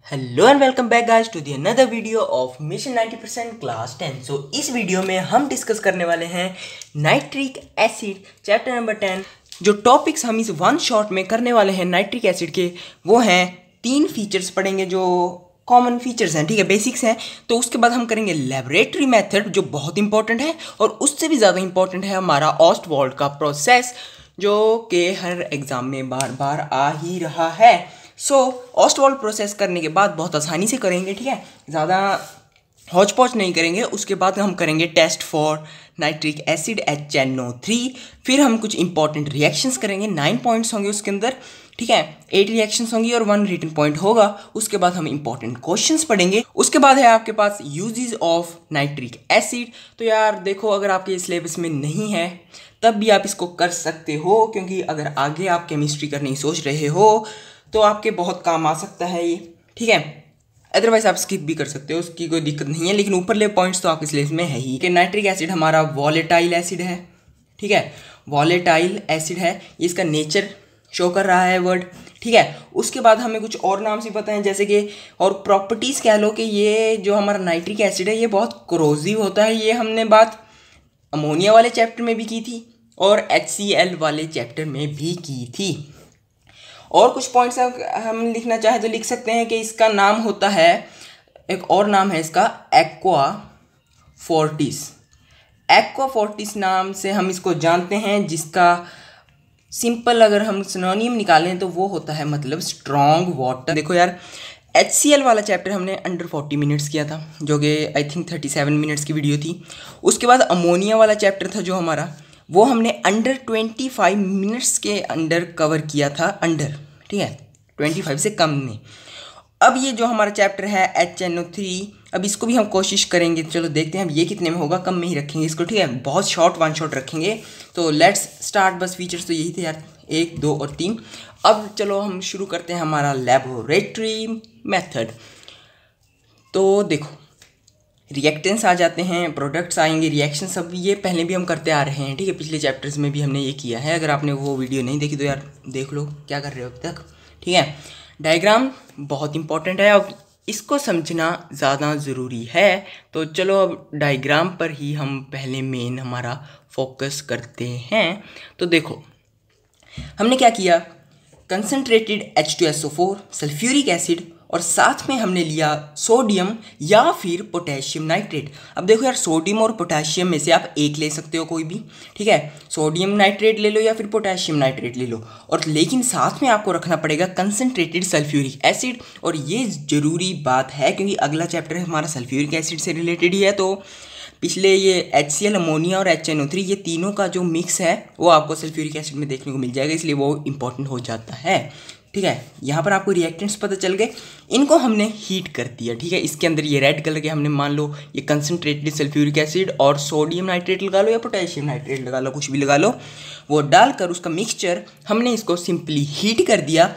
Hello and welcome back guys to the another video of mission 90% class 10। So इस video में हम discuss करने वाले हैं नाइट्रिक एसिड चैप्टर नंबर 10। जो टॉपिक्स हम इस वन शॉट में करने वाले हैं नाइट्रिक एसिड के वो हैं 3 फीचर्स पढ़ेंगे जो कॉमन फीचर्स हैं, ठीक है, बेसिक्स हैं। तो उसके बाद हम करेंगे लेबोरेटरी मेथड जो बहुत इंपॉर्टेंट है, और उससे भी ज़्यादा इंपॉर्टेंट है हमारा ऑस्टवाल्ड का प्रोसेस जो कि हर एग्ज़ाम में बार बार आ ही रहा है। ऑस्टवाल्ड प्रोसेस करने के बाद बहुत आसानी से करेंगे, ठीक है, ज़्यादा हौच पौच नहीं करेंगे। उसके बाद हम करेंगे test for nitric acid HNO3। फिर हम कुछ इंपॉर्टेंट रिएक्शंस करेंगे, 9 पॉइंट्स होंगे उसके अंदर, ठीक है, 8 रिएक्शंस होंगी और 1 रिटन पॉइंट होगा। उसके बाद हम इंपॉर्टेंट क्वेश्चंस पढ़ेंगे। उसके बाद है आपके पास यूजेस ऑफ नाइट्रिक एसिड। तो यार देखो, अगर आपके सिलेबस में नहीं है तब भी आप इसको कर सकते हो, क्योंकि अगर आगे आप केमिस्ट्री करने की सोच रहे हो तो आपके बहुत काम आ सकता है ये, ठीक है। अदरवाइज आप स्किप भी कर सकते हो, उसकी कोई दिक्कत नहीं है, लेकिन ऊपर ले पॉइंट्स तो आपके सिलेबस में है ही कि नाइट्रिक एसिड हमारा वॉलेटाइल एसिड है, ठीक है, वॉलेटाइल एसिड है, इसका नेचर शो कर रहा है वर्ड, ठीक है। उसके बाद हमें कुछ और नाम से पता है, जैसे कि और प्रॉपर्टीज़ कह लो कि ये जो हमारा नाइट्रिक एसिड है ये बहुत कोरोसिव होता है। ये हमने बात अमोनिया वाले चैप्टर में भी की थी और HCl वाले चैप्टर में भी की थी। और कुछ पॉइंट्स हम लिखना चाहें तो लिख सकते हैं कि इसका नाम होता है, एक और नाम है इसका एक्वा फोर्टिस। एक्वा फोर्टिस नाम से हम इसको जानते हैं, जिसका सिंपल अगर हम सिनोनिम निकालें तो वो होता है मतलब स्ट्रॉन्ग वाटर। देखो यार, HCl वाला चैप्टर हमने अंडर 40 मिनट्स किया था, जो कि आई थिंक 37 मिनट्स की वीडियो थी। उसके बाद अमोनिया वाला चैप्टर था जो हमारा, वो हमने अंडर 25 मिनट्स के अंडर कवर किया था, अंडर, ठीक है, 25 से कम में। अब ये जो हमारा चैप्टर है HNO3, अब इसको भी हम कोशिश करेंगे, चलो देखते हैं अब ये कितने में होगा, कम में ही रखेंगे इसको, ठीक है, बहुत शॉर्ट वन शॉट रखेंगे। तो लेट्स स्टार्ट। बस फीचर्स तो यही थे यार, 1, 2 और 3। अब चलो हम शुरू करते हैं हमारा लेबोरेटरी मेथड। तो देखो, रिएक्टेंस आ जाते हैं, प्रोडक्ट्स आएंगे, रिएक्शन, सब ये पहले भी हम करते आ रहे हैं, ठीक है, पिछले चैप्टर्स में भी हमने ये किया है। अगर आपने वो वीडियो नहीं देखी तो यार देख लो, क्या कर रहे हो अभी तक, ठीक है। डायग्राम बहुत इंपॉर्टेंट है, अब इसको समझना ज़्यादा ज़रूरी है। तो चलो अब डायग्राम पर ही हम पहले मेन हमारा फोकस करते हैं। तो देखो हमने क्या किया, कंसनट्रेटेड H2SO4 सल्फ्यूरिक एसिड, और साथ में हमने लिया सोडियम या फिर पोटेशियम नाइट्रेट। अब देखो यार, सोडियम और पोटेशियम में से आप एक ले सकते हो कोई भी, ठीक है, सोडियम नाइट्रेट ले लो या फिर पोटेशियम नाइट्रेट ले लो, और लेकिन साथ में आपको रखना पड़ेगा कंसनट्रेटेड सल्फ्यूरिक एसिड। और ये ज़रूरी बात है क्योंकि अगला चैप्टर हमारा सल्फ्यूरिक एसिड से रिलेटेड ही है। तो पिछले ये HCl, अमोनिया और HNO3, ये तीनों का जो मिक्स है वो आपको सल्फ्यूरिक एसिड में देखने को मिल जाएगा, इसलिए वो इंपॉर्टेंट हो जाता है, ठीक है। यहाँ पर आपको रिएक्टेंट्स पता चल गए, इनको हमने हीट कर दिया, ठीक है। इसके अंदर ये रेड कलर के हमने, मान लो ये कंसनट्रेटेड सल्फ्यूरिक एसिड और सोडियम नाइट्रेट लगा लो या पोटेशियम नाइट्रेट लगा लो, कुछ भी लगा लो, वो डालकर उसका मिक्सचर हमने इसको सिंपली हीट कर दिया।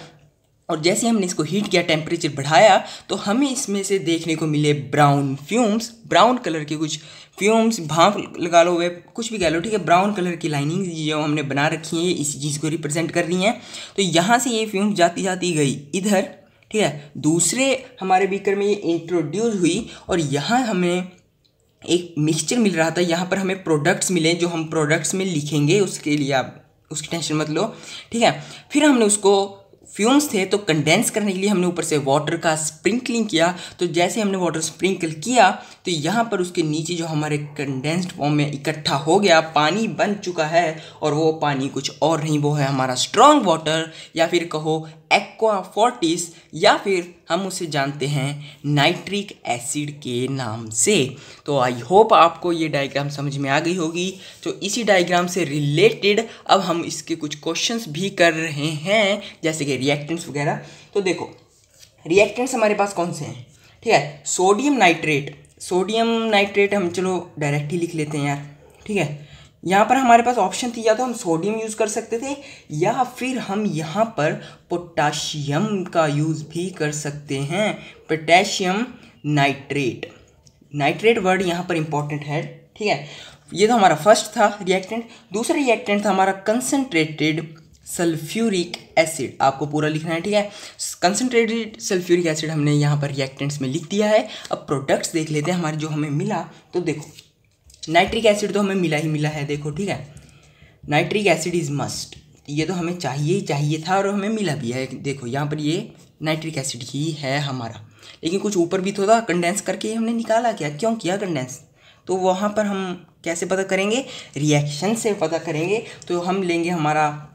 और जैसे हमने इसको हीट किया, टेम्परेचर बढ़ाया, तो हमें इसमें से देखने को मिले ब्राउन फ्यूम्स, ब्राउन कलर के कुछ फ्यूम्स, भाप लगा लो, वे कुछ भी कह लो, ठीक है, ब्राउन कलर की लाइनिंग जो हमने बना रखी है इसी चीज़ को रिप्रेजेंट कर रही हैं। तो यहाँ से ये फ्यूम्स जाती जाती गई इधर, ठीक है, दूसरे हमारे बीकर में ये इंट्रोड्यूस हुई, और यहाँ हमें एक मिक्सचर मिल रहा था। यहाँ पर हमें प्रोडक्ट्स मिले जो हम प्रोडक्ट्स में लिखेंगे, उसके लिए आप उसकी टेंशन मत लो, ठीक है। फिर हमने उसको, फ्यूम्स थे तो कंडेंस करने के लिए हमने ऊपर से वाटर का स्प्रिंकलिंग किया। तो जैसे हमने वाटर स्प्रिंकल किया तो यहाँ पर उसके नीचे जो हमारे कंडेंस्ड फॉर्म में इकट्ठा हो गया, पानी बन चुका है, और वो पानी कुछ और नहीं, वो है हमारा स्ट्रॉन्ग वाटर, या फिर कहो एक्वा फोर्टिस, या फिर हम उसे जानते हैं नाइट्रिक एसिड के नाम से। तो आई होप आपको ये डायग्राम समझ में आ गई होगी। तो इसी डायग्राम से रिलेटेड अब हम इसके कुछ क्वेश्चंस भी कर रहे हैं, जैसे कि रिएक्टेंट्स वगैरह। तो देखो रिएक्टेंट्स हमारे पास कौन से हैं, ठीक है, सोडियम नाइट्रेट, सोडियम नाइट्रेट हम चलो डायरेक्ट ही लिख लेते हैं यार, ठीक है। यहाँ पर हमारे पास ऑप्शन थी, या तो हम सोडियम यूज़ कर सकते थे या फिर हम यहाँ पर पोटाशियम का यूज़ भी कर सकते हैं, पोटेशियम नाइट्रेट। नाइट्रेट वर्ड यहाँ पर इंपॉर्टेंट है, ठीक है। ये तो हमारा फर्स्ट था रिएक्टेंट। दूसरा रिएक्टेंट था हमारा कंसनट्रेटेड सल्फ्यूरिक एसिड, आपको पूरा लिखना है, ठीक है। कंसनट्रेटेड सल्फ्यूरिक एसिड हमने यहाँ पर रिएक्टेंट्स में लिख दिया है। अब प्रोडक्ट्स देख लेते हैं हमारे जो हमें मिला। तो देखो नाइट्रिक एसिड तो हमें मिला ही मिला है, देखो ठीक है, नाइट्रिक एसिड इज़ मस्ट, ये तो हमें चाहिए ही चाहिए था और हमें मिला भी है। देखो यहाँ पर ये नाइट्रिक एसिड ही है हमारा, लेकिन कुछ ऊपर भी तो था, कंडेंस करके हमने निकाला, क्या क्यों किया कंडेंस, तो वहाँ पर हम कैसे पता करेंगे, रिएक्शन से पता करेंगे। तो हम लेंगे हमारा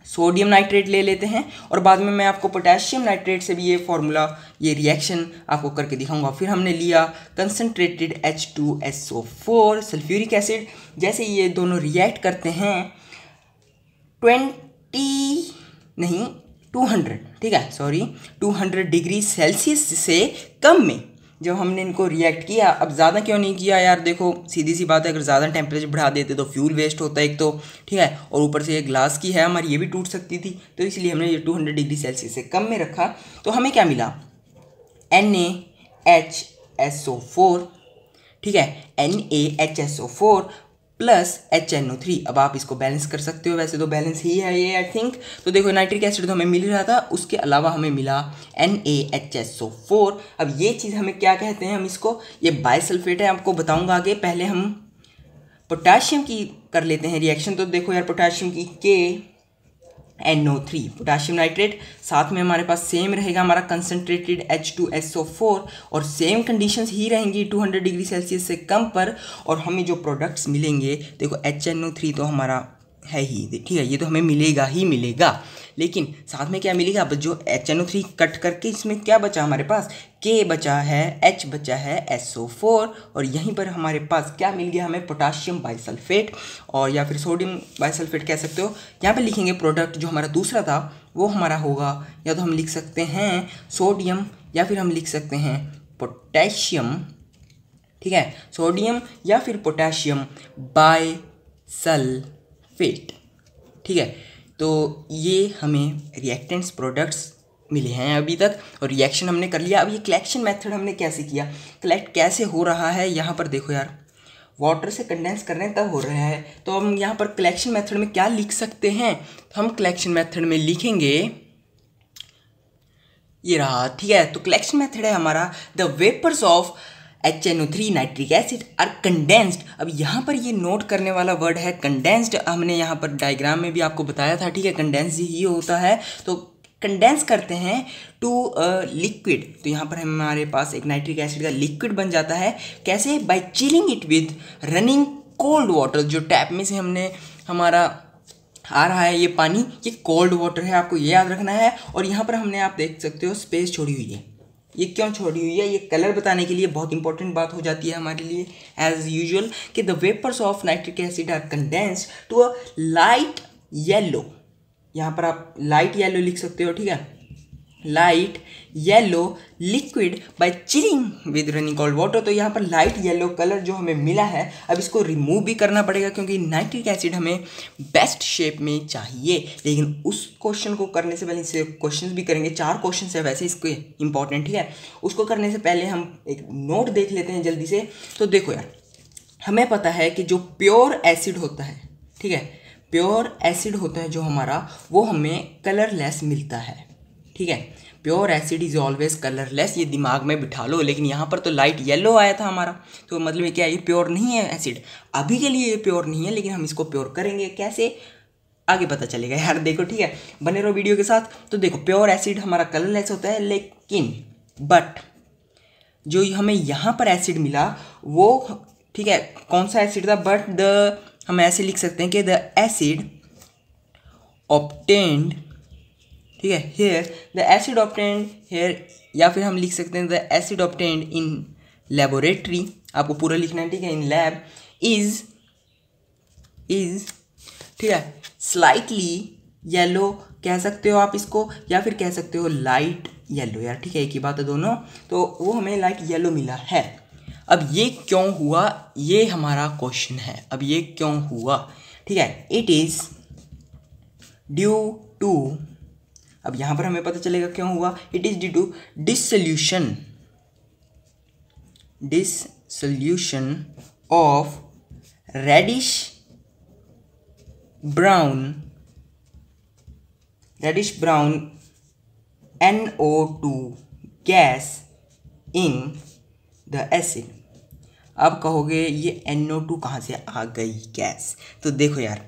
सोडियम नाइट्रेट ले लेते हैं और बाद में मैं आपको पोटेशियम नाइट्रेट से भी ये फॉर्मूला, ये रिएक्शन आपको करके दिखाऊंगा। फिर हमने लिया कंसनट्रेटेड H2SO4 सल्फ्यूरिक एसिड, जैसे ये दोनों रिएक्ट करते हैं 200, ठीक है, सॉरी 200 डिग्री सेल्सियस से कम में जब हमने इनको रिएक्ट किया। अब ज़्यादा क्यों नहीं किया यार, देखो सीधी सी बात है, अगर ज़्यादा टेम्परेचर बढ़ा देते तो फ्यूल वेस्ट होता है एक तो, ठीक है, और ऊपर से ये ग्लास की है हमारी, ये भी टूट सकती थी, तो इसलिए हमने ये 200 डिग्री सेल्सियस से कम में रखा। तो हमें क्या मिला, NaHSO4, ठीक है, NaHSO4 प्लस HNO3। अब आप इसको बैलेंस कर सकते हो, वैसे तो बैलेंस ही है ये आई थिंक। तो देखो नाइट्रिक एसिड तो हमें मिल रहा था, उसके अलावा हमें मिला NaHSO4। अब ये चीज़ हमें क्या कहते हैं, हम इसको, ये बाइसल्फेट है, आपको बताऊंगा आगे। पहले हम पोटाशियम की कर लेते हैं रिएक्शन। तो देखो यार पोटाशियम की KNO3 पोटाशियम नाइट्रेट, साथ में हमारे पास सेम रहेगा हमारा कंसनट्रेटेड H2SO4 और सेम कंडीशंस ही रहेंगी 200 डिग्री सेल्सियस से कम पर। और हमें जो प्रोडक्ट्स मिलेंगे, देखो HNO3 तो हमारा है ही, ठीक है, ये तो हमें मिलेगा ही मिलेगा, लेकिन साथ में क्या मिलेगा, अब जो HNO3 कट करके इसमें क्या बचा हमारे पास, K बचा है, H बचा है, SO4, और यहीं पर हमारे पास क्या मिल गया हमें, पोटाशियम बाइसल्फेट, और या फिर सोडियम बाइसल्फेट कह सकते हो। यहाँ पे लिखेंगे प्रोडक्ट जो हमारा दूसरा था वो हमारा होगा, या तो हम लिख सकते हैं सोडियम या फिर हम लिख सकते हैं पोटेशियम, ठीक है, सोडियम या फिर पोटेशियम बाइसल्फेट, ठीक है। तो ये हमें रिएक्टेंट्स प्रोडक्ट्स मिले हैं अभी तक, और रिएक्शन हमने कर लिया। अब ये कलेक्शन मेथड हमने कैसे किया, कलेक्ट कैसे हो रहा है, यहाँ पर देखो यार, वाटर से कंडेंस कर रहे हैं तब हो रहा है। तो हम यहाँ पर कलेक्शन मेथड में क्या लिख सकते हैं, हम कलेक्शन मेथड में लिखेंगे, ये रहा, ठीक है। तो कलेक्शन मेथड है हमारा, the vapours of HNO3 nitric acid are condensed. अब यहाँ पर ये नोट करने वाला वर्ड है कंडेंस्ड, हमने यहाँ पर डायग्राम में भी आपको बताया था, ठीक है, कंडेंस ही होता है। तो कंडेंस करते हैं टू लिक्विड, तो यहाँ पर हमारे पास एक नाइट्रिक एसिड का लिक्विड बन जाता है, कैसे, by chilling it with running cold water. जो टैप में से हमने हमारा आ रहा है ये पानी, ये कोल्ड वाटर है, आपको ये याद रखना है। और यहाँ पर हमने, आप देख सकते हो, स्पेस छोड़ी हुई है, ये क्यों छोड़ी हुई है, ये कलर बताने के लिए बहुत इंपॉर्टेंट बात हो जाती है हमारे लिए एज यूजुअल, कि the vapours of nitric acid are condensed to a light yellow, यहाँ पर आप लाइट येलो लिख सकते हो, ठीक है, light yellow liquid bye chilling with running cold water. तो यहाँ पर लाइट येलो कलर जो हमें मिला है, अब इसको रिमूव भी करना पड़ेगा क्योंकि नाइट्रिक एसिड हमें बेस्ट शेप में चाहिए। लेकिन उस क्वेश्चन को करने से पहले, इससे क्वेश्चन भी करेंगे, 4 क्वेश्चन है वैसे इसके इंपॉर्टेंट, ठीक है, उसको करने से पहले हम एक नोट देख लेते हैं जल्दी से। तो देखो यार, हमें पता है कि जो प्योर एसिड होता है, ठीक है, प्योर एसिड होता है जो हमारा, वो हमें कलरलेस मिलता है, ठीक है, pure acid is always colourless, ये दिमाग में बिठा लो। लेकिन यहाँ पर तो लाइट येलो आया था हमारा, तो मतलब ये क्या है, ये प्योर नहीं है एसिड, अभी के लिए ये प्योर नहीं है, लेकिन हम इसको प्योर करेंगे कैसे, आगे पता चलेगा यार, देखो ठीक है, बने रहो वीडियो के साथ। तो देखो प्योर एसिड हमारा कलरलेस होता है, लेकिन बट जो हमें यहाँ पर एसिड मिला वो, ठीक है, कौन सा एसिड था, बट द, हम ऐसे लिख सकते हैं कि द एसिड ऑब्टेन्ड, ठीक है, here the acid obtained here, या फिर हम लिख सकते हैं the acid obtained in laboratory, आपको पूरा लिखना है, ठीक है, इन लैब इज, ठीक है, स्लाइटली येलो कह सकते हो आप इसको, या फिर कह सकते हो लाइट येलो, यार ठीक है, एक ही बात है दोनों। तो वो हमें लाइट येलो मिला है। अब ये क्यों हुआ, ये हमारा क्वेश्चन है, अब ये क्यों हुआ, ठीक है, इट इज ड्यू टू, अब यहाँ पर हमें पता चलेगा क्यों हुआ, it is due to dissolution of reddish brown reddish brown NO2 gas in the acid. अब कहोगे ये NO2 कहाँ से आ गई गैस? तो देखो यार,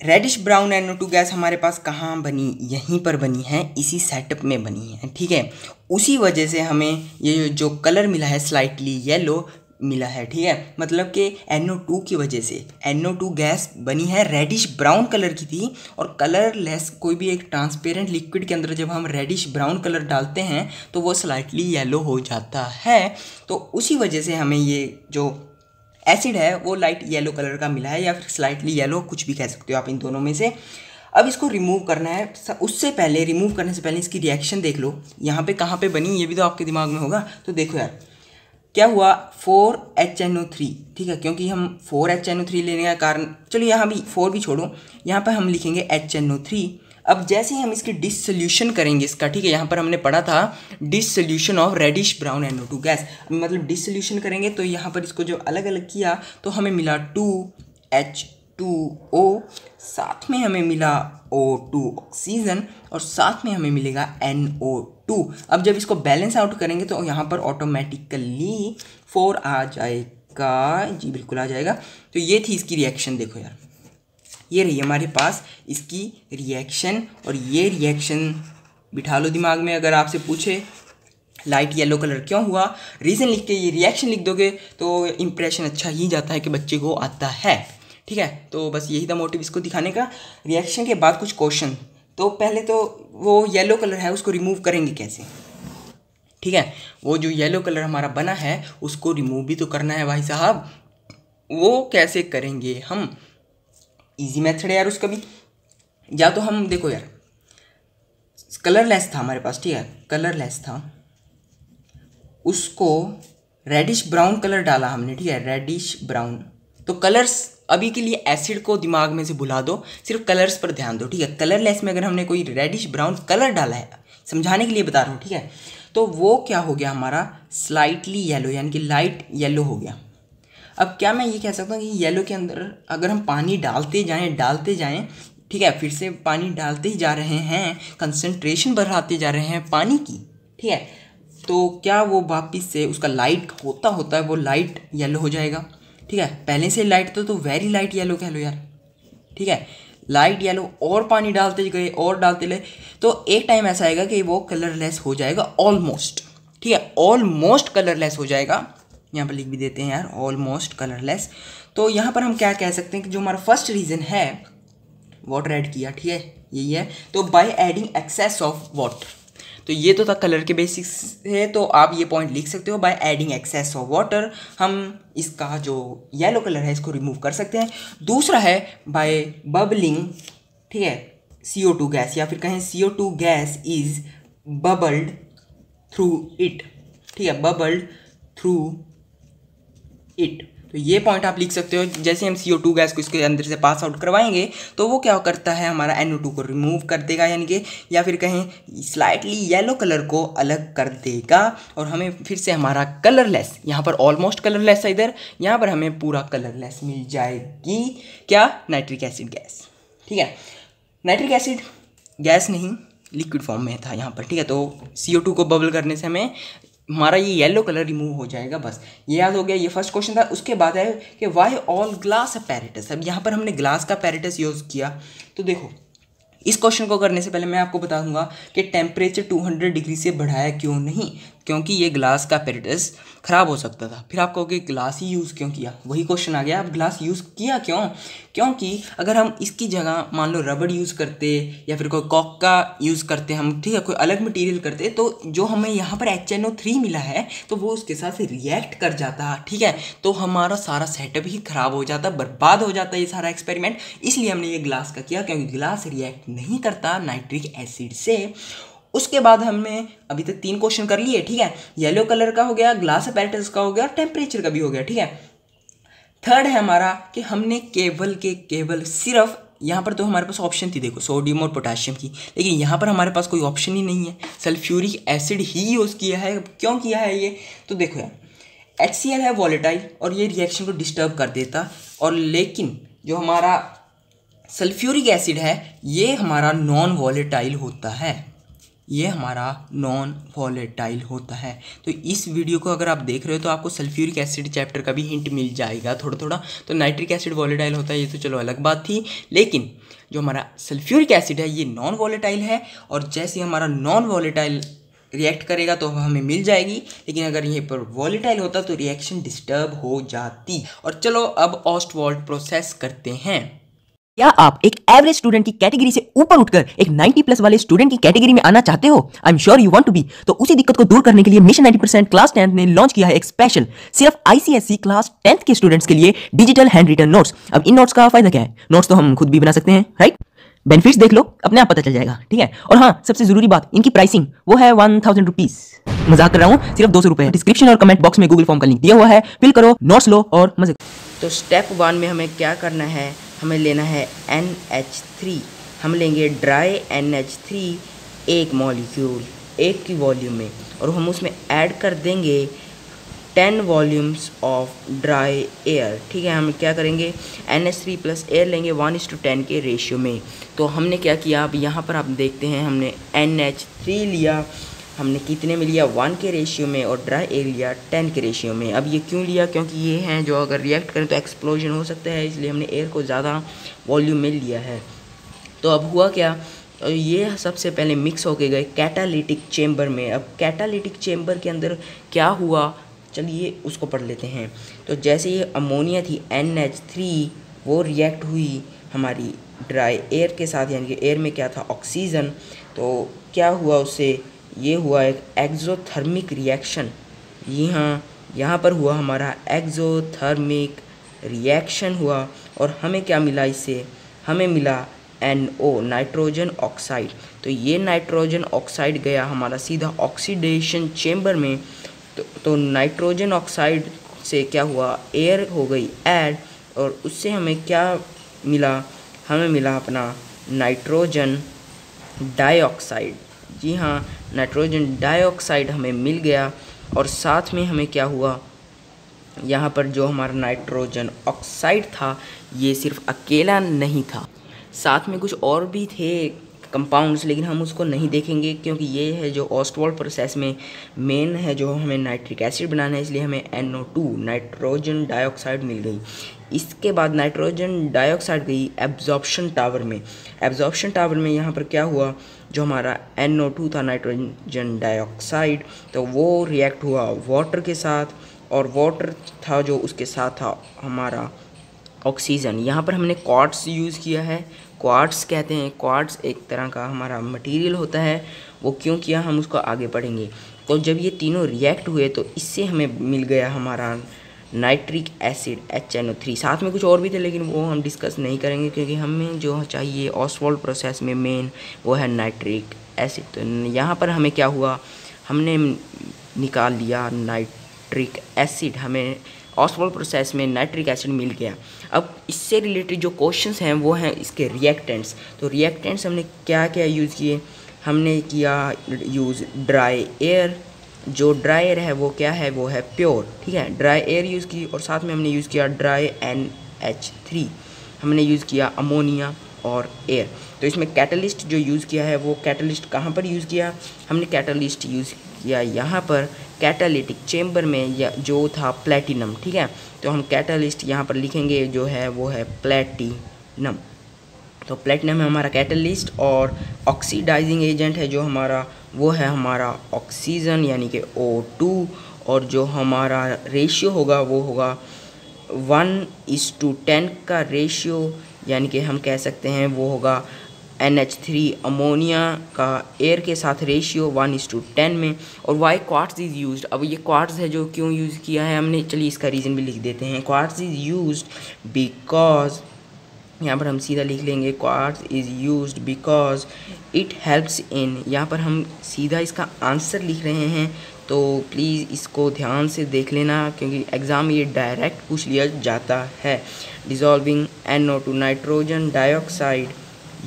रेडिश ब्राउन NO2 गैस हमारे पास कहाँ बनी? यहीं पर बनी है, इसी सेटअप में बनी है, ठीक है। उसी वजह से हमें ये जो कलर मिला है स्लाइटली येलो मिला है, ठीक है। मतलब कि NO2 की वजह से NO2 गैस बनी है, रेडिश ब्राउन कलर की थी। और कलरलेस कोई भी एक ट्रांसपेरेंट लिक्विड के अंदर जब हम रेडिश ब्राउन कलर डालते हैं तो वो स्लाइटली येलो हो जाता है। तो उसी वजह से हमें ये जो एसिड है वो लाइट येलो कलर का मिला है, या फिर स्लाइटली येलो, कुछ भी कह सकते हो आप इन दोनों में से। अब इसको रिमूव करना है। उससे पहले, रिमूव करने से पहले इसकी रिएक्शन देख लो, यहाँ पे कहाँ पे बनी ये भी तो आपके दिमाग में होगा। तो देखो यार, क्या हुआ, 4HNO3, ठीक है। क्योंकि हम 4HNO3 लेने का कारण, चलो यहाँ भी 4 भी छोड़ो, यहाँ पर हम लिखेंगे HNO3। अब जैसे ही हम इसकी डिसोल्यूशन करेंगे इसका, ठीक है, यहाँ पर हमने पढ़ा था dissolution of reddish brown NO2 gas, मतलब डिसोल्यूशन करेंगे तो यहाँ पर इसको जो अलग अलग किया तो हमें मिला 2H2O, साथ में हमें मिला O2 ऑक्सीजन, और साथ में हमें मिलेगा NO2। अब जब इसको बैलेंस आउट करेंगे तो यहाँ पर ऑटोमेटिकली 4 आ जाएगा, जी बिल्कुल आ जाएगा। तो ये थी इसकी रिएक्शन। देखो यार, ये रही हमारे पास इसकी रिएक्शन, और ये रिएक्शन बिठा लो दिमाग में। अगर आपसे पूछे लाइट येलो कलर क्यों हुआ, रीज़न लिख के ये रिएक्शन लिख दोगे तो इम्प्रेशन अच्छा ही जाता है कि बच्चे को आता है, ठीक है। तो बस यही था मोटिव इसको दिखाने का। रिएक्शन के बाद कुछ क्वेश्चन। तो पहले तो वो येलो कलर है उसको रिमूव करेंगे कैसे, ठीक है। वो जो येलो कलर हमारा बना है उसको रिमूव भी तो करना है भाई साहब। वो कैसे करेंगे हम? इजी मेथड है यार उसका भी। या तो हम, देखो यार, कलरलेस था हमारे पास, ठीक है, कलरलेस था, उसको रेडिश ब्राउन कलर डाला हमने, ठीक है, रेडिश ब्राउन। तो कलर्स अभी के लिए एसिड को दिमाग में से भुला दो, सिर्फ कलर्स पर ध्यान दो, ठीक है। कलरलेस में अगर हमने कोई रेडिश ब्राउन कलर डाला है, समझाने के लिए बता रहा हूँ, ठीक है, तो वो क्या हो गया हमारा स्लाइटली येलो, यानी कि लाइट येलो हो गया। अब क्या मैं ये कह सकता हूँ कि येलो के अंदर अगर हम पानी डालते जाएं, ठीक है, फिर से पानी डालते ही जा रहे हैं, कंसंट्रेशन बढ़ाते जा रहे हैं पानी की, ठीक है, तो क्या वो वापस से उसका लाइट होता है वो लाइट येलो हो जाएगा, ठीक है। पहले से लाइट तो वेरी लाइट येलो कह लो यार, ठीक है, लाइट येलो। और पानी डालते गए और डालते गए तो एक टाइम ऐसा आएगा कि वो कलरलेस हो जाएगा ऑलमोस्ट, ठीक है, ऑलमोस्ट कलरलेस हो जाएगा। यहाँ पर लिख भी देते हैं यार, ऑलमोस्ट कलरलेस। तो यहाँ पर हम क्या कह सकते हैं कि जो हमारा फर्स्ट रीज़न है वाटर ऐड किया, ठीक है, यही है। तो by adding excess of water, तो ये तो था कलर के बेसिक्स है, तो आप ये पॉइंट लिख सकते हो, by adding excess of water हम इसका जो येलो कलर है इसको रिमूव कर सकते हैं। दूसरा है बाय बबलिंग, ठीक है, CO2 गैस, या फिर कहें CO2 gas is bubbled through it, ठीक है, बबल्ड थ्रू इट। तो ये पॉइंट आप लिख सकते हो। जैसे हम CO2 गैस को इसके अंदर से पास आउट करवाएंगे तो वो क्या करता है, हमारा NO2 को रिमूव कर देगा, यानी कि या फिर कहें स्लाइटली येलो कलर को अलग कर देगा, और हमें फिर से हमारा कलरलेस, यहाँ पर ऑलमोस्ट कलरलेस है इधर, यहाँ पर हमें पूरा कलरलेस मिल जाएगी। क्या? नाइट्रिक एसिड गैस, ठीक है। नाइट्रिक एसिड गैस नहीं, लिक्विड फॉर्म में था यहाँ पर, ठीक है। तो CO2 को बबल करने से हमें हमारा ये येलो कलर रिमूव हो जाएगा, बस ये याद हो गया। ये फर्स्ट क्वेश्चन था। उसके बाद है कि वाई ऑल ग्लास अपैरेटस। अब यहाँ पर हमने ग्लास का अपैरेटस यूज़ किया। तो देखो, इस क्वेश्चन को करने से पहले मैं आपको बता दूंगा कि टेम्परेचर 200 डिग्री से बढ़ाया क्यों नहीं, क्योंकि ये ग्लास का अपैरेटस ख़राब हो सकता था। फिर आप कहोगे ग्लास ही यूज़ क्यों किया, वही क्वेश्चन आ गया, आप ग्लास यूज़ किया क्यों? क्योंकि अगर हम इसकी जगह मान लो रबड़ यूज़ करते या फिर कोई कॉक का यूज़ करते हम, ठीक है, कोई अलग मटेरियल करते, तो जो हमें यहाँ पर HNO3 मिला है तो वो उसके साथ रिएक्ट कर जाता, ठीक है, तो हमारा सारा सेटअप ही ख़राब हो जाता, बर्बाद हो जाता ये सारा एक्सपेरिमेंट। इसलिए हमने ये ग्लास का किया, क्योंकि ग्लास रिएक्ट नहीं करता नाइट्रिक एसिड से। उसके बाद हमने अभी तक 3 क्वेश्चन कर लिए, ठीक है। येलो कलर का हो गया, ग्लास अपैरेटस का हो गया, टेम्परेचर का भी हो गया, ठीक है। थर्ड है हमारा कि हमने केवल सिर्फ यहाँ पर तो हमारे पास ऑप्शन थी, देखो, सोडियम और पोटेशियम की, लेकिन यहाँ पर हमारे पास कोई ऑप्शन ही नहीं है, सल्फ्यूरिक एसिड ही यूज़ किया है। क्यों किया है ये? तो देखो यार, HCl है वॉलेटाइल और ये रिएक्शन को डिस्टर्ब कर देता, और लेकिन जो हमारा सल्फ्यूरिक एसिड है ये हमारा नॉन वॉलेटाइल होता है, ये हमारा नॉन वॉलेटाइल होता है। तो इस वीडियो को अगर आप देख रहे हो तो आपको सल्फ्यूरिक एसिड चैप्टर का भी हिंट मिल जाएगा थोड़ा थोड़ा। तो नाइट्रिक एसिड वॉलेटाइल होता है ये तो चलो अलग बात थी, लेकिन जो हमारा सल्फ्यूरिक एसिड है ये नॉन वॉलेटाइल है, और जैसे हमारा नॉन वॉलेटाइल रिएक्ट करेगा तो हमें मिल जाएगी, लेकिन अगर ये पर वॉलेटाइल होता तो रिएक्शन डिस्टर्ब हो जाती। और चलो अब ऑस्टवाल्ड प्रोसेस करते हैं। क्या आप एक एवरेज स्टूडेंट की कैटेगरी से ऊपर उठकर एक 90 प्लस वाले स्टूडेंट की कैटेगरी में आना चाहते हो? I am sure you want to be. तो उसी दिक्कत को दूर करने के लिए मिशन 90% क्लास 10 ने लॉन्च किया है एक स्पेशल सिर्फ आईसीएसई क्लास 10 के स्टूडेंट्स के लिए डिजिटल हैंड रिटन नोट्स। अब इन नोट्स का फायदा क्या है? नोट्स तो हम खुद भी बना सकते हैं, राइट? बेनिफिट्स देख लो, अपने आप पता चल जाएगा, ठीक है? और हाँ, सबसे जरूरी बात, इनकी प्राइसिंग वो है 1000 रुपीज। मजाक कर रहा हूँ, सिर्फ 200 रुपए। डिस्क्रिप्शन और कमेंट बॉक्स में गूगल फॉर्म का लिंक दिया हुआ है, फिल करो, नोट्स लो और मजे। तो स्टेप 1 में हमें क्या करना है, हमें लेना है NH3। हम लेंगे ड्राई NH3 एक मॉलिक्यूल 1 की वॉल्यूम में, और हम उसमें ऐड कर देंगे 10 वॉल्यूम्स ऑफ ड्राई एयर। ठीक है, हम क्या करेंगे, NH3 प्लस एयर लेंगे 1:10 के रेशियो में। तो हमने क्या किया, अब यहाँ पर आप देखते हैं हमने NH3 लिया, हमने कितने में लिया, 1 के रेशियो में, और ड्राई एयर लिया 10 के रेशियो में। अब ये क्यों लिया, क्योंकि ये हैं जो अगर रिएक्ट करें तो एक्सप्लोजन हो सकता है, इसलिए हमने एयर को ज़्यादा वॉल्यूम में लिया है। तो अब हुआ क्या, ये सबसे पहले मिक्स होके गए कैटालिटिक चेम्बर में। अब कैटालिटिक चेम्बर के अंदर क्या हुआ, चलिए उसको पढ़ लेते हैं। तो जैसे ये अमोनिया थी NH3, वो रिएक्ट हुई हमारी ड्राई एयर के साथ, यानी कि एयर में क्या था, ऑक्सीजन। तो क्या हुआ उससे, ये हुआ एक एक्सोथर्मिक रिएक्शन। जी हाँ, यहाँ पर हुआ हमारा एक्सोथर्मिक रिएक्शन हुआ, और हमें क्या मिला इससे, हमें मिला NO, नाइट्रोजन ऑक्साइड। तो ये नाइट्रोजन ऑक्साइड गया हमारा सीधा ऑक्सीडेशन चेम्बर में। तो नाइट्रोजन ऑक्साइड से क्या हुआ, एयर हो गई ऐड, और उससे हमें क्या मिला, हमें मिला अपना नाइट्रोजन डाइऑक्साइड। जी हाँ, नाइट्रोजन डाइऑक्साइड हमें मिल गया, और साथ में हमें क्या हुआ, यहाँ पर जो हमारा नाइट्रोजन ऑक्साइड था ये सिर्फ अकेला नहीं था, साथ में कुछ और भी थे कंपाउंड्स, लेकिन हम उसको नहीं देखेंगे क्योंकि ये है जो ऑस्टवाल्ड प्रोसेस में मेन है, जो हमें नाइट्रिक एसिड बनाना है, इसलिए हमें NO2 नाइट्रोजन डाइऑक्साइड मिल गई। इसके बाद नाइट्रोजन डाइऑक्साइड गई एब्जॉर्प्शन टावर में। एब्जॉर्प्शन टावर में यहाँ पर क्या हुआ, जो हमारा NO2 था नाइट्रोजन डाइऑक्साइड, तो वो रिएक्ट हुआ वाटर के साथ, और वाटर था जो उसके साथ था हमारा ऑक्सीजन। यहाँ पर हमने क्वार्ट्स यूज़ किया है। क्वार्ट्स कहते हैं, क्वार्ट्स एक तरह का हमारा मटेरियल होता है। वो क्यों किया, हम उसको आगे पढ़ेंगे। तो जब ये तीनों रिएक्ट हुए तो इससे हमें मिल गया हमारा नाइट्रिक एसिड HNO3। साथ में कुछ और भी थे, लेकिन वो हम डिस्कस नहीं करेंगे क्योंकि हमें जो चाहिए ऑस्टवाल्ड प्रोसेस में मेन वो है नाइट्रिक एसिड। तो यहाँ पर हमें क्या हुआ, हमने निकाल लिया नाइट्रिक एसिड, हमें ऑस्टवाल्ड प्रोसेस में नाइट्रिक एसिड मिल गया। अब इससे रिलेटेड जो क्वेश्चंस हैं वो हैं इसके रिएक्टेंट्स। तो रिएक्टेंट्स हमने क्या क्या यूज़ किए, हमने किया यूज़ ड्राई एयर। जो ड्राई एयर है वो क्या है, वो है प्योर। ठीक है, ड्राई एयर यूज़ की, और साथ में हमने यूज़ किया ड्राई NH3, हमने यूज़ किया अमोनिया और एयर। तो इसमें कैटलिस्ट जो यूज़ किया है, वो कैटलिस्ट कहाँ पर यूज़ किया, हमने कैटलिस्ट यूज़ किया यहाँ पर कैटालिटिक चेम्बर में, या जो था प्लेटिनम। ठीक है, तो हम कैटलिस्ट यहाँ पर लिखेंगे जो है वो है प्लेटिनम। तो प्लेटिनम है हमारा कैटलिस्ट, और ऑक्सीडाइजिंग एजेंट है जो हमारा, वो है हमारा ऑक्सीजन यानी कि O2, और जो हमारा रेशियो होगा वो होगा 1:10 का रेशियो, यानी कि हम कह सकते हैं वो होगा NH3 अमोनिया का एयर के साथ रेशियो 1:10 में। और वाई क्वार्ट्ज इज़ यूज्ड, अब ये क्वार्ट्ज है जो क्यों यूज़ किया है हमने, चलिए इसका रीज़न भी लिख देते हैं। क्वार्ट्ज इज़ यूज्ड बिकॉज, यहाँ पर हम सीधा लिख लेंगे quartz is used because it helps in, यहाँ पर हम सीधा इसका आंसर लिख रहे हैं, तो प्लीज़ इसको ध्यान से देख लेना क्योंकि एग्ज़ाम में ये डायरेक्ट पूछ लिया जाता है। डिज़ोल्विंग NO2 nitrogen dioxide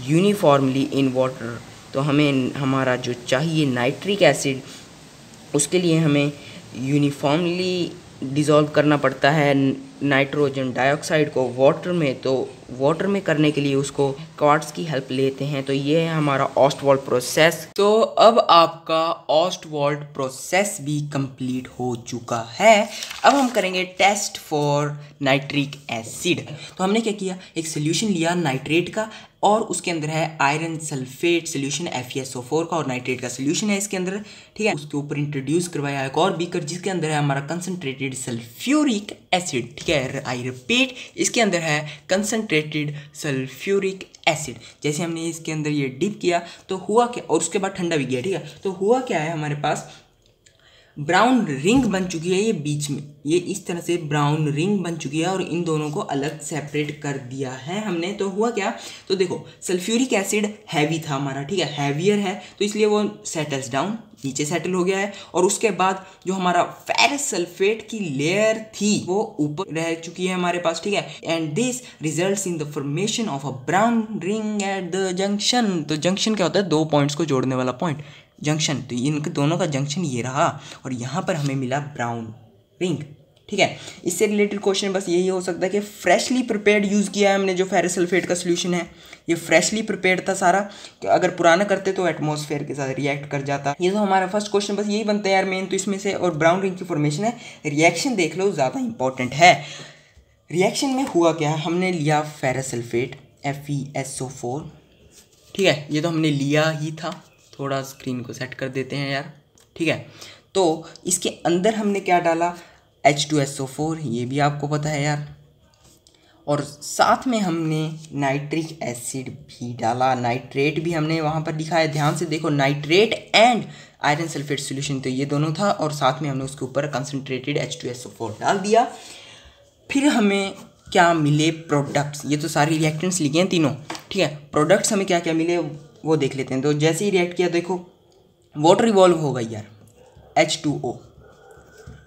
uniformly in water. तो हमें हमारा जो चाहिए नाइट्रिक एसिड, उसके लिए हमें यूनिफॉर्मली डिज़ोल्व करना पड़ता है नाइट्रोजन डाइऑक्साइड को वाटर में। तो वाटर में करने के लिए उसको क्वार्ट्ज की हेल्प लेते हैं। तो ये है हमारा ऑस्टवॉल्ड प्रोसेस। तो अब आपका ऑस्टवॉल्ड प्रोसेस भी कंप्लीट हो चुका है। अब हम करेंगे टेस्ट फॉर नाइट्रिक एसिड। तो हमने क्या किया, एक सोल्यूशन लिया नाइट्रेट का और उसके अंदर है आयरन सल्फेट सोल्यूशन FeSO4 का और नाइट्रेट का सोल्यूशन है इसके अंदर, ठीक है। उसके ऊपर इंट्रोड्यूस करवाया एक और बीकर जिसके अंदर है हमारा कंसनट्रेटेड सल्फ्यूरिक एसिड, ठीक है। आई रिपीट, इसके अंदर है कंसनट्रेटेड सल्फ्यूरिक एसिड। जैसे हमने इसके अंदर ये डिप किया तो हुआ क्या, और उसके बाद ठंडा भी गया, ठीक है। तो हुआ क्या है, हमारे पास ब्राउन रिंग बन चुकी है, ये बीच में ये इस तरह से ब्राउन रिंग बन चुकी है और इन दोनों को अलग सेपरेट कर दिया है हमने। तो हुआ क्या, तो देखो सल्फ्यूरिक एसिड हैवी था हमारा, ठीक है, हैवियर है तो इसलिए वो सेटल्स डाउन, नीचे सेटल हो गया है। और उसके बाद जो हमारा फेरस सल्फेट की लेयर थी वो ऊपर रह चुकी है हमारे पास, ठीक है। And this results in the formation of a brown ring at the junction. तो जंक्शन क्या होता है, दो पॉइंट्स को जोड़ने वाला पॉइंट, जंक्शन। तो इनके दोनों का जंक्शन ये रहा और यहाँ पर हमें मिला ब्राउन रिंग, ठीक है। इससे रिलेटेड क्वेश्चन बस यही हो सकता है कि फ्रेशली प्रिपेयर्ड यूज़ किया है हमने, जो फेरस सल्फेट का सोल्यूशन है ये फ्रेशली प्रिपेयर्ड था सारा, कि अगर पुराना करते तो एटमॉस्फेयर के साथ रिएक्ट कर जाता। ये तो हमारा फर्स्ट क्वेश्चन बस यही बनता है यार मेन तो इसमें से। और ब्राउन रिंग की फॉर्मेशन है, रिएक्शन देख लो ज़्यादा इंपॉर्टेंट है। रिएक्शन में हुआ क्या, हमने लिया फेरस सल्फेट FeSO4, ठीक है, ये तो हमने लिया ही था। थोड़ा स्क्रीन को सेट कर देते हैं यार, ठीक है। तो इसके अंदर हमने क्या डाला, H2SO4, ये भी आपको पता है यार। और साथ में हमने नाइट्रिक एसिड भी डाला, नाइट्रेट भी हमने वहाँ पर लिखा है, ध्यान से देखो, nitrate and iron sulphate solution, तो ये दोनों था। और साथ में हमने उसके ऊपर कंसनट्रेटेड H2SO4 डाल दिया। फिर हमें क्या मिले प्रोडक्ट्स, ये तो सारी रिएक्टेंट्स लिखे हैं तीनों, ठीक है। प्रोडक्ट्स हमें क्या क्या मिले वो देख लेते हैं। तो जैसे ही रिएक्ट किया देखो वाटर इवॉल्व हो गई यार, H2O,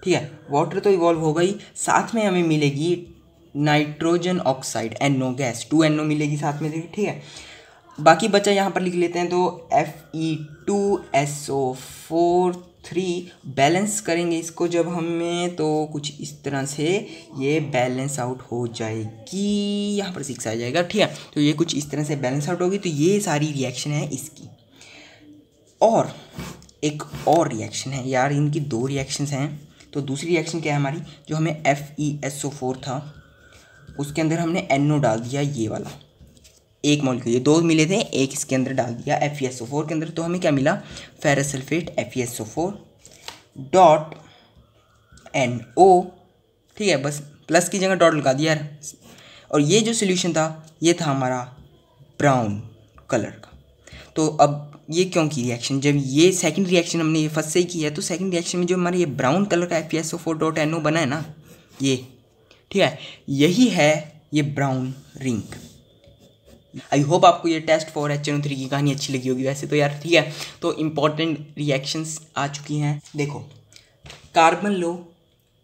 ठीक है, वाटर तो इवॉल्व हो गई। साथ में हमें मिलेगी nitrogen oxide NO gas, 2NO मिलेगी साथ में, ठीक है। बाकी बचा यहाँ पर लिख लेते हैं। तो Fe2SO4 बैलेंस करेंगे इसको जब हमें, तो कुछ इस तरह से ये बैलेंस आउट हो जाएगी, यहाँ पर 6 आ जाएगा, ठीक है। तो ये कुछ इस तरह से बैलेंस आउट होगी। तो ये सारी रिएक्शन है इसकी। और एक और रिएक्शन है यार, इनकी दो रिएक्शंस हैं। तो दूसरी रिएक्शन क्या है हमारी, जो हमें FeSO4 था उसके अंदर हमने NO डाल दिया, ये वाला एक मॉलिक्यूल, ये दो मिले थे, एक इसके अंदर डाल दिया FeSO4 के अंदर। तो हमें क्या मिला, ferrous sulphate FeSO4 dot NO, ठीक है, बस प्लस की जगह डॉट लगा दिया यार। और ये जो सोल्यूशन था ये था हमारा ब्राउन कलर का। तो अब ये क्यों की रिएक्शन, जब ये सेकंड रिएक्शन हमने ये फर्स्ट से ही की है, तो सेकंड रिएक्शन में जो हमारा ये ब्राउन कलर का FeSO4 डॉट NO बना है ना, ये, ठीक है, यही है ये ब्राउन रिंग। आई होप आपको ये टेस्ट फॉर HNO3 की कहानी अच्छी लगी होगी वैसे तो यार, ठीक है। तो इम्पॉर्टेंट रिएक्शंस आ चुकी हैं। देखो, कार्बन लो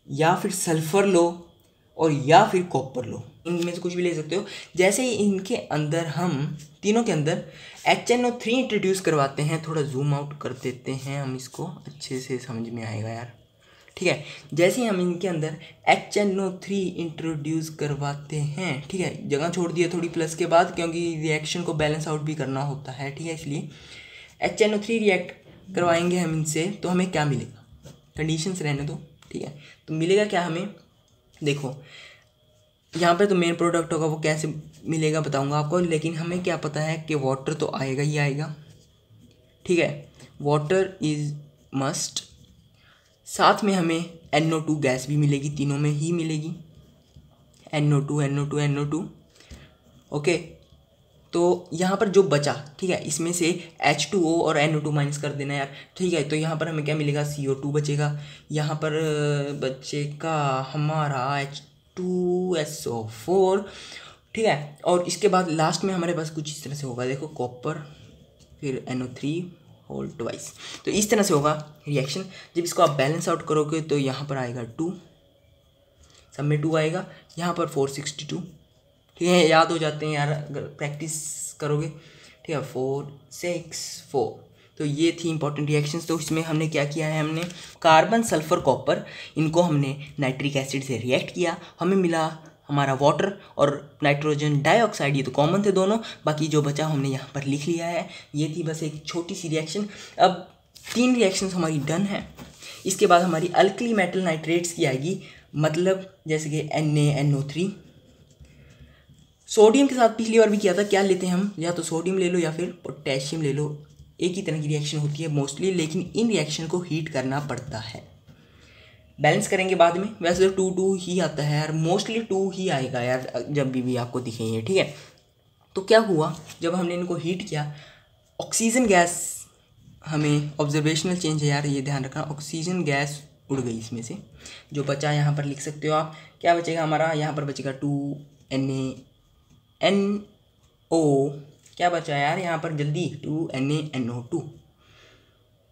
या फिर सल्फर लो और या फिर कॉपर लो, इनमें से कुछ भी ले सकते हो। जैसे ही इनके अंदर हम तीनों के अंदर HNO3 इंट्रोड्यूस करवाते हैं, थोड़ा जूम आउट कर देते हैं हम, इसको अच्छे से समझ में आएगा यार, ठीक है। जैसे ही हम इनके अंदर HNO3 इंट्रोड्यूस करवाते हैं, ठीक है, जगह छोड़ दिया थोड़ी प्लस के बाद क्योंकि रिएक्शन को बैलेंस आउट भी करना होता है, ठीक है, इसलिए HNO3 रिएक्ट करवाएंगे हम इनसे। तो हमें क्या मिलेगा, कंडीशंस रहने दो, ठीक है। तो मिलेगा क्या हमें, देखो यहाँ पे तो मेन प्रोडक्ट होगा, वो कैसे मिलेगा बताऊंगा आपको, लेकिन हमें क्या पता है कि वाटर तो आएगा ही आएगा, ठीक है, वाटर इज़ मस्ट। साथ में हमें NO2 गैस भी मिलेगी, तीनों में ही मिलेगी, NO2 NO2 NO2, ओके। तो यहाँ पर जो बचा, ठीक है, इसमें से H2O और NO2 माइनस कर देना यार, ठीक है। तो यहाँ पर हमें क्या मिलेगा, CO2 बचेगा, यहाँ पर बचेगा हमारा H2SO4, ठीक है। और इसके बाद लास्ट में हमारे पास कुछ इस तरह से होगा, देखो, कॉपर फिर NO3 होल ट्वाइस। तो इस तरह से होगा रिएक्शन। जब इसको आप बैलेंस आउट करोगे तो यहाँ पर आएगा 2, सब में 2 आएगा, यहाँ पर 462, ठीक है, याद हो जाते हैं यार अगर प्रैक्टिस करोगे, ठीक है, 464। तो ये थी इंपॉर्टेंट रिएक्शंस। तो इसमें हमने क्या किया है, हमने कार्बन सल्फर कॉपर इनको हमने नाइट्रिक एसिड से रिएक्ट किया, हमें मिला हमारा वाटर और नाइट्रोजन डाइऑक्साइड, ये तो कॉमन थे दोनों, बाकी जो बचा हमने यहाँ पर लिख लिया है। ये थी बस एक छोटी सी रिएक्शन। अब 3 रिएक्शंस हमारी डन है। इसके बाद हमारी अल्कली मेटल नाइट्रेट्स की आएगी, मतलब जैसे कि NaNO3। सोडियम के साथ पिछली बार भी किया था, क्या लेते हैं हम, या तो सोडियम ले लो या फिर पोटेशियम ले लो, एक ही तरह की रिएक्शन होती है मोस्टली, लेकिन इन रिएक्शन को हीट करना पड़ता है। बैलेंस करेंगे बाद में, वैसे तो 2 ही आता है यार, मोस्टली 2 ही आएगा यार जब भी आपको दिखेंगे, ठीक है। तो क्या हुआ, जब हमने इनको हीट किया, ऑक्सीजन गैस, हमें ऑब्जर्वेशनल चेंज है यार, ये ध्यान रखना, ऑक्सीजन गैस उड़ गई इसमें से। जो बचा यहाँ पर लिख सकते हो आप, क्या बचेगा हमारा, यहाँ पर बचेगा 2NaNO, क्या बचा यार यहाँ पर जल्दी, 2NaNO2,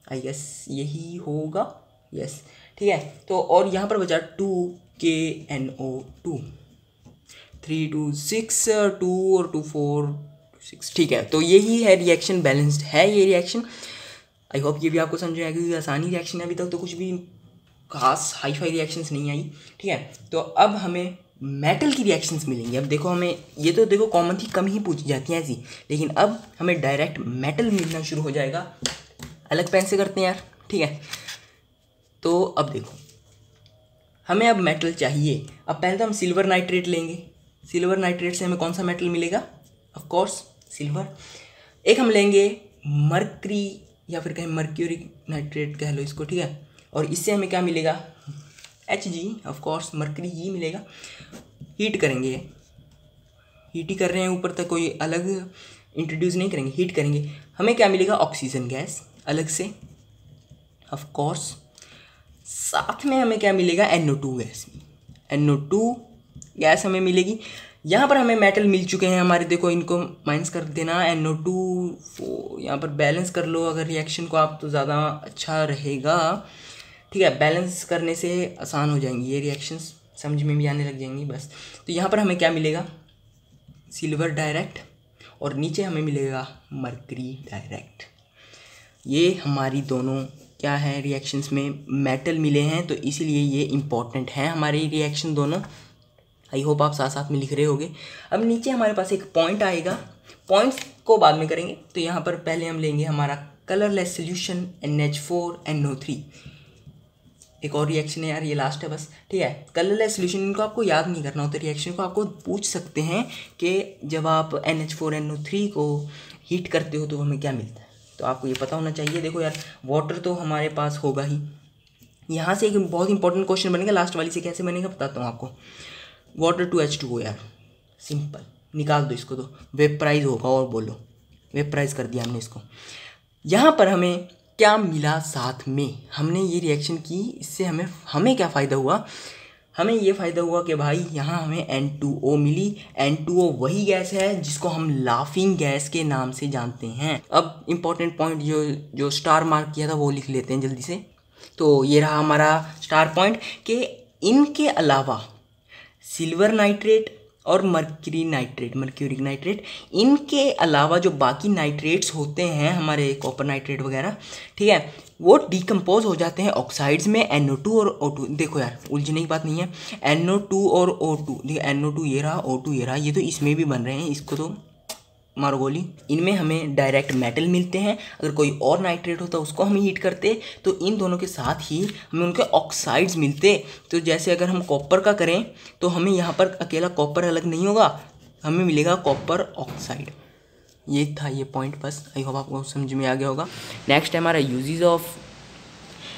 आई गेस यही होगा, यस ठीक है। तो और यहाँ पर बचा 2KNO2, 3 2 6 2 और 2 4 6, ठीक है। तो यही है रिएक्शन, बैलेंस्ड है ये रिएक्शन। आई होप ये भी आपको समझ में आएगा, क्योंकि आसानी रिएक्शन है, अभी तक तो कुछ भी खास हाई फाई रिएक्शंस नहीं आई, ठीक है। तो अब हमें मेटल की रिएक्शंस मिलेंगी। अब देखो हमें ये तो देखो कॉमन थी, कम ही पूछी जाती हैं ऐसी, लेकिन अब हमें डायरेक्ट मेटल मिलना शुरू हो जाएगा। अलग पेन से करते हैं यार, ठीक है। तो अब देखो हमें अब मेटल चाहिए। अब पहले तो हम सिल्वर नाइट्रेट लेंगे। सिल्वर नाइट्रेट से हमें कौन सा मेटल मिलेगा, ऑफ कोर्स सिल्वर। एक हम लेंगे मर्करी या फिर कहीं मर्क्यूरिक नाइट्रेट कह लो इसको, ठीक है। और इससे हमें क्या मिलेगा, Hg, ऑफ कोर्स मर्करी ही मिलेगा। हीट करेंगे, हीट ही कर रहे हैं ऊपर तक, कोई अलग इंट्रोड्यूस नहीं करेंगे, हीट करेंगे। हमें क्या मिलेगा, ऑक्सीजन गैस अलग से, ऑफ कोर्स। साथ में हमें क्या मिलेगा, NO2 गैस, NO2 गैस हमें मिलेगी। यहाँ पर हमें मेटल मिल चुके हैं हमारे, देखो इनको माइनस कर देना, NO2 यहाँ पर बैलेंस कर लो अगर रिएक्शन को आप, तो ज़्यादा अच्छा रहेगा, ठीक है। बैलेंस करने से आसान हो जाएंगी ये रिएक्शंस, समझ में भी आने लग जाएंगी बस। तो यहाँ पर हमें क्या मिलेगा, सिल्वर डायरेक्ट, और नीचे हमें मिलेगा मर्करी डायरेक्ट। ये हमारी दोनों क्या है रिएक्शंस में मेटल मिले हैं, तो इसीलिए ये इम्पॉर्टेंट है हमारी रिएक्शन दोनों। आई होप आप साथ साथ में लिख रहे होगे। अब नीचे हमारे पास एक पॉइंट आएगा, पॉइंट्स को बाद में करेंगे। तो यहाँ पर पहले हम लेंगे हमारा कलरलेस सोल्यूशन NH4NO3। एक और रिएक्शन है यार, ये लास्ट है बस, ठीक है। कलरलेस सोल्यूशन, इनको आपको याद नहीं करना होता, रिएक्शन को आपको पूछ सकते हैं कि जब आप NH4NO3 को हीट करते हो तो हमें क्या मिलता है, तो आपको ये पता होना चाहिए। देखो यार, वाटर तो हमारे पास होगा ही। यहाँ से एक बहुत इंपॉर्टेंट क्वेश्चन बनेगा, लास्ट वाली से कैसे बनेगा बताता हूँ आपको। वाटर टू H2O यार, सिंपल, निकाल दो इसको, तो वेपराइज होगा, और बोलो वेपराइज कर दिया हमने इसको। यहाँ पर हमें क्या मिला साथ में, हमने ये रिएक्शन की, इससे हमें क्या फ़ायदा हुआ, हमें ये फ़ायदा हुआ कि भाई यहाँ हमें N2O मिली। N2O वही गैस है जिसको हम लाफिंग गैस के नाम से जानते हैं। अब इम्पॉर्टेंट पॉइंट जो स्टार मार्क किया था वो लिख लेते हैं जल्दी से। तो ये रहा हमारा स्टार पॉइंट कि इनके अलावा सिल्वर नाइट्रेट और मर्क्यूरिक नाइट्रेट, इनके अलावा जो बाकी नाइट्रेट्स होते हैं हमारे कॉपर नाइट्रेट वगैरह, ठीक है, वो डिकम्पोज हो जाते हैं ऑक्साइड्स में NO2 और O2। देखो यार, उलझने की बात नहीं है, NO2 और O2, देखो NO2 ये रहा, O2 ये रहा, ये तो इसमें भी बन रहे हैं, इसको तो मारो गोली। इनमें हमें डायरेक्ट मेटल मिलते हैं। अगर कोई और नाइट्रेट होता उसको हम हीट करते तो इन दोनों के साथ ही हमें उनके ऑक्साइड्स मिलते। तो जैसे अगर हम कॉपर का करें तो हमें यहाँ पर अकेला कॉपर अलग नहीं होगा, हमें मिलेगा कॉपर ऑक्साइड। ये था ये पॉइंट, बस आई होप आपको समझ में आ गया होगा। नेक्स्ट है हमारा uses of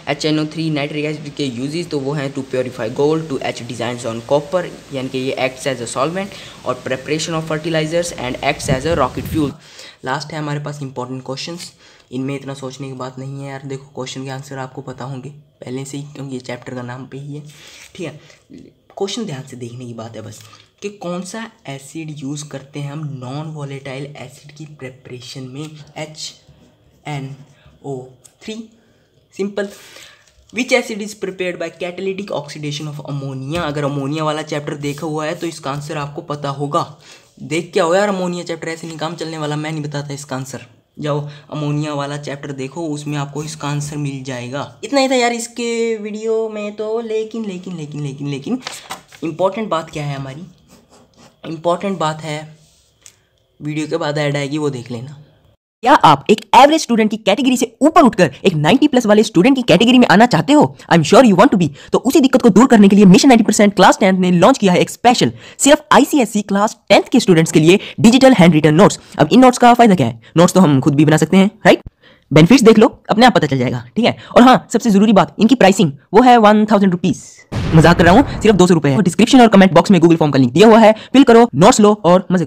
HNO3 nitric acid के यूजेस, तो वो हैं to purify gold, to etch designs on copper, यानी कि ये एक्ट्स एज अ सॉल्वेंट, और preparation of fertilisers and acts as a rocket fuel. Last है हमारे पास इंपॉर्टेंट क्वेश्चंस, इनमें इतना सोचने की बात नहीं है यार। देखो क्वेश्चन के आंसर आपको पता होंगे पहले से ही, क्योंकि ये चैप्टर का नाम पे ही है, ठीक है। क्वेश्चन ध्यान से देखने की बात है बस, कि कौन सा एसिड यूज़ करते हैं हम नॉन वॉलेटाइल एसिड की प्रेपरेशन में, HNO3। Simple. Which acid is prepared by catalytic oxidation of ammonia. अगर अमोनिया वाला चैप्टर देखा हुआ है तो इसका आंसर आपको पता होगा। देख क्या हो यार, अमोनिया चैप्टर ऐसे नहीं काम चलने वाला, मैं नहीं बताता इसका आंसर। जाओ अमोनिया वाला चैप्टर देखो, उसमें आपको इसका आंसर मिल जाएगा। इतना ही था यार इसके वीडियो में तो, लेकिन इंपॉर्टेंट बात क्या है हमारी, इम्पॉर्टेंट बात है, वीडियो के बाद ऐड आएगी, वो देख लेना। क्या आप एक एवरेज स्टूडेंट की कैटेगरी से ऊपर उठकर एक 90 प्लस वाले स्टूडेंट की कैटेगरी में आना चाहते हो? I am sure you want to be. तो उसी दिक्कत को दूर करने के लिए मिशन 90% क्लास 10 ने लॉन्च किया है एक स्पेशल सिर्फ आईसीएसई क्लास 10 के स्टूडेंट्स के लिए डिजिटल हैंड रिटन नोट्स। अब इन नोट्स का फायदा क्या है? नोट्स तो हम खुद भी बना सकते हैं, राइट? बेनिफिट्स देख लो, अपने आप पता चल जाएगा, ठीक है? और हाँ, सबसे जरूरी बात, इनकी प्राइसिंग वो है 1000 रुपीज। मजाक कर रहा हूँ, सिर्फ 200 रुपए है। डिस्क्रिप्शन और कमेंट बॉक्स में गूगल फॉर्म का लिंक दिया हुआ है, फिल करो, नोट्स लो और मजे